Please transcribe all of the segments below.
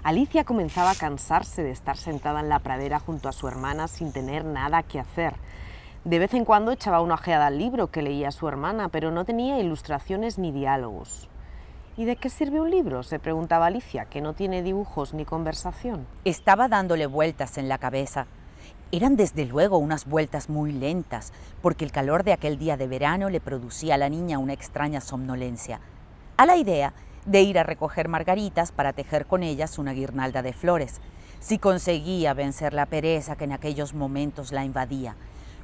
Alicia comenzaba a cansarse de estar sentada en la pradera junto a su hermana sin tener nada que hacer. De vez en cuando echaba una ojeada al libro que leía su hermana, pero no tenía ilustraciones ni diálogos. ¿Y de qué sirve un libro?, se preguntaba Alicia, que no tiene dibujos ni conversación. Estaba dándole vueltas en la cabeza. Eran desde luego unas vueltas muy lentas, porque el calor de aquel día de verano le producía a la niña una extraña somnolencia, a la idea de ir a recoger margaritas para tejer con ellas una guirnalda de flores, si conseguía vencer la pereza que en aquellos momentos la invadía,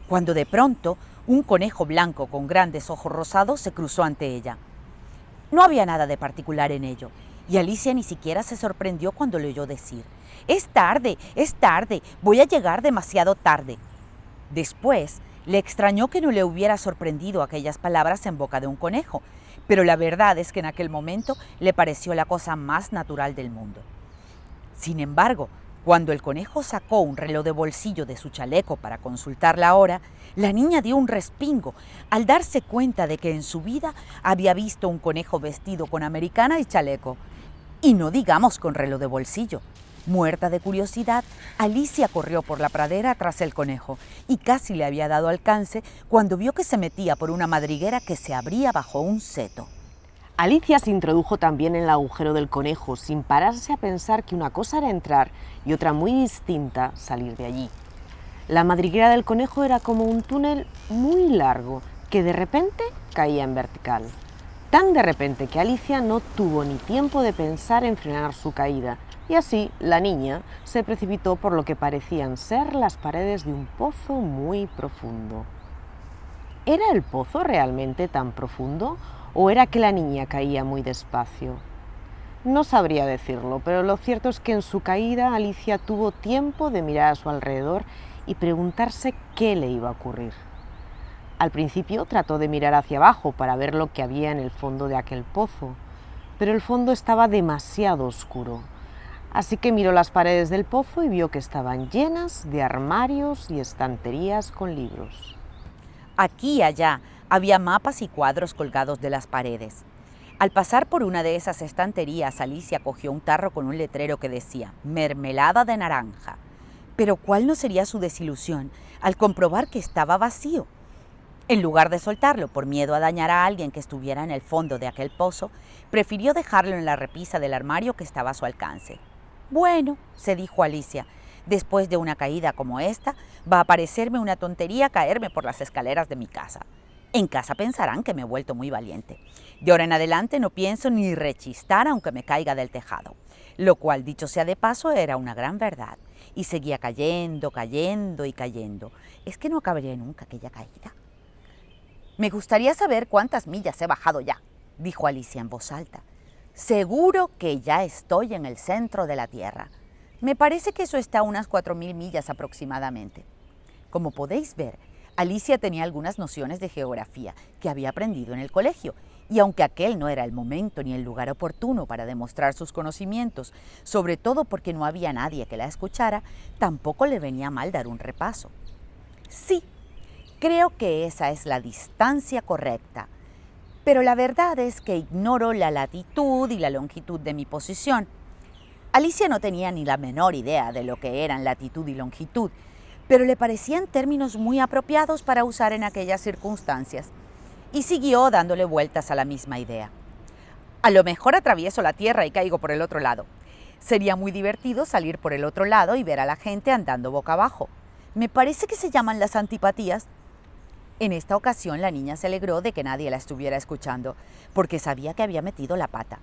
cuando de pronto un conejo blanco con grandes ojos rosados se cruzó ante ella. No había nada de particular en ello, y Alicia ni siquiera se sorprendió cuando le oyó decir: es tarde, voy a llegar demasiado tarde». Después, le extrañó que no le hubiera sorprendido aquellas palabras en boca de un conejo, pero la verdad es que en aquel momento le pareció la cosa más natural del mundo. Sin embargo, cuando el conejo sacó un reloj de bolsillo de su chaleco para consultar la hora, la niña dio un respingo al darse cuenta de que en su vida había visto un conejo vestido con americana y chaleco, y no digamos con reloj de bolsillo. Muerta de curiosidad, Alicia corrió por la pradera tras el conejo y casi le había dado alcance cuando vio que se metía por una madriguera que se abría bajo un seto. Alicia se introdujo también en el agujero del conejo, sin pararse a pensar que una cosa era entrar y otra muy distinta salir de allí. La madriguera del conejo era como un túnel muy largo que de repente caía en vertical. Tan de repente que Alicia no tuvo ni tiempo de pensar en frenar su caída, y así la niña se precipitó por lo que parecían ser las paredes de un pozo muy profundo. ¿Era el pozo realmente tan profundo o era que la niña caía muy despacio? No sabría decirlo, pero lo cierto es que en su caída Alicia tuvo tiempo de mirar a su alrededor y preguntarse qué le iba a ocurrir. Al principio trató de mirar hacia abajo para ver lo que había en el fondo de aquel pozo, pero el fondo estaba demasiado oscuro. Así que miró las paredes del pozo y vio que estaban llenas de armarios y estanterías con libros. Aquí y allá había mapas y cuadros colgados de las paredes. Al pasar por una de esas estanterías, Alicia cogió un tarro con un letrero que decía «mermelada de naranja». Pero ¿cuál no sería su desilusión al comprobar que estaba vacío? En lugar de soltarlo por miedo a dañar a alguien que estuviera en el fondo de aquel pozo, prefirió dejarlo en la repisa del armario que estaba a su alcance. «Bueno», se dijo Alicia, «después de una caída como esta, va a parecerme una tontería caerme por las escaleras de mi casa. En casa pensarán que me he vuelto muy valiente. De ahora en adelante no pienso ni rechistar aunque me caiga del tejado». Lo cual, dicho sea de paso, era una gran verdad. Y seguía cayendo, cayendo y cayendo. ¿Es que no acabaría nunca aquella caída? «Me gustaría saber cuántas millas he bajado ya», dijo Alicia en voz alta. «Seguro que ya estoy en el centro de la Tierra. Me parece que eso está a unas 4.000 millas aproximadamente». Como podéis ver, Alicia tenía algunas nociones de geografía que había aprendido en el colegio, y aunque aquel no era el momento ni el lugar oportuno para demostrar sus conocimientos, sobre todo porque no había nadie que la escuchara, tampoco le venía mal dar un repaso. «Sí, creo que esa es la distancia correcta, pero la verdad es que ignoro la latitud y la longitud de mi posición». Alicia no tenía ni la menor idea de lo que eran latitud y longitud, pero le parecían términos muy apropiados para usar en aquellas circunstancias, y siguió dándole vueltas a la misma idea. «A lo mejor atravieso la tierra y caigo por el otro lado. Sería muy divertido salir por el otro lado y ver a la gente andando boca abajo. Me parece que se llaman las antipatías». En esta ocasión la niña se alegró de que nadie la estuviera escuchando, porque sabía que había metido la pata.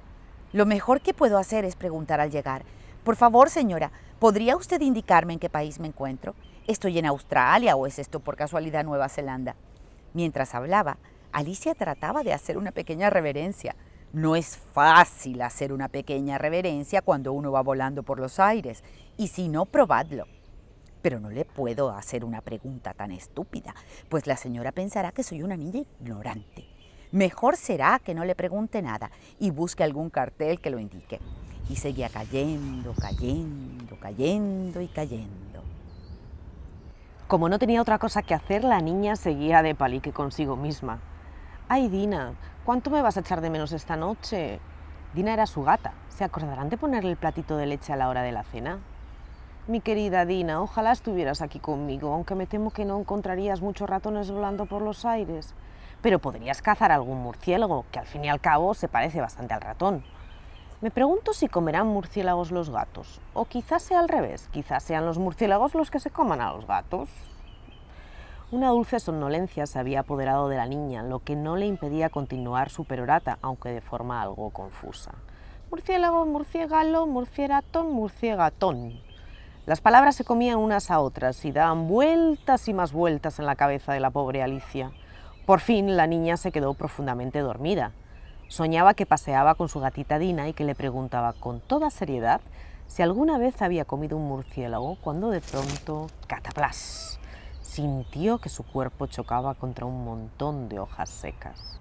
«Lo mejor que puedo hacer es preguntar al llegar. Por favor, señora, ¿podría usted indicarme en qué país me encuentro? ¿Estoy en Australia o es esto por casualidad Nueva Zelanda?». Mientras hablaba, Alicia trataba de hacer una pequeña reverencia. No es fácil hacer una pequeña reverencia cuando uno va volando por los aires, y si no, probadlo. Pero no le puedo hacer una pregunta tan estúpida, pues la señora pensará que soy una niña ignorante. Mejor será que no le pregunte nada y busque algún cartel que lo indique. Y seguía cayendo, cayendo, cayendo y cayendo. Como no tenía otra cosa que hacer, la niña seguía de palique consigo misma. «Ay, Dina, ¿cuánto me vas a echar de menos esta noche?». Dina era su gata. ¿Se acordarán de ponerle el platito de leche a la hora de la cena? Mi querida Dina, ojalá estuvieras aquí conmigo, aunque me temo que no encontrarías muchos ratones volando por los aires. Pero podrías cazar algún murciélago, que al fin y al cabo se parece bastante al ratón. Me pregunto si comerán murciélagos los gatos, o quizás sea al revés, quizás sean los murciélagos los que se coman a los gatos. Una dulce somnolencia se había apoderado de la niña, lo que no le impedía continuar su perorata, aunque de forma algo confusa. Murciélago, murciégalo, murcieratón, murciegatón. Las palabras se comían unas a otras y daban vueltas y más vueltas en la cabeza de la pobre Alicia. Por fin la niña se quedó profundamente dormida. Soñaba que paseaba con su gatita Dina y que le preguntaba con toda seriedad si alguna vez había comido un murciélago, cuando de pronto, ¡cataplás!, sintió que su cuerpo chocaba contra un montón de hojas secas.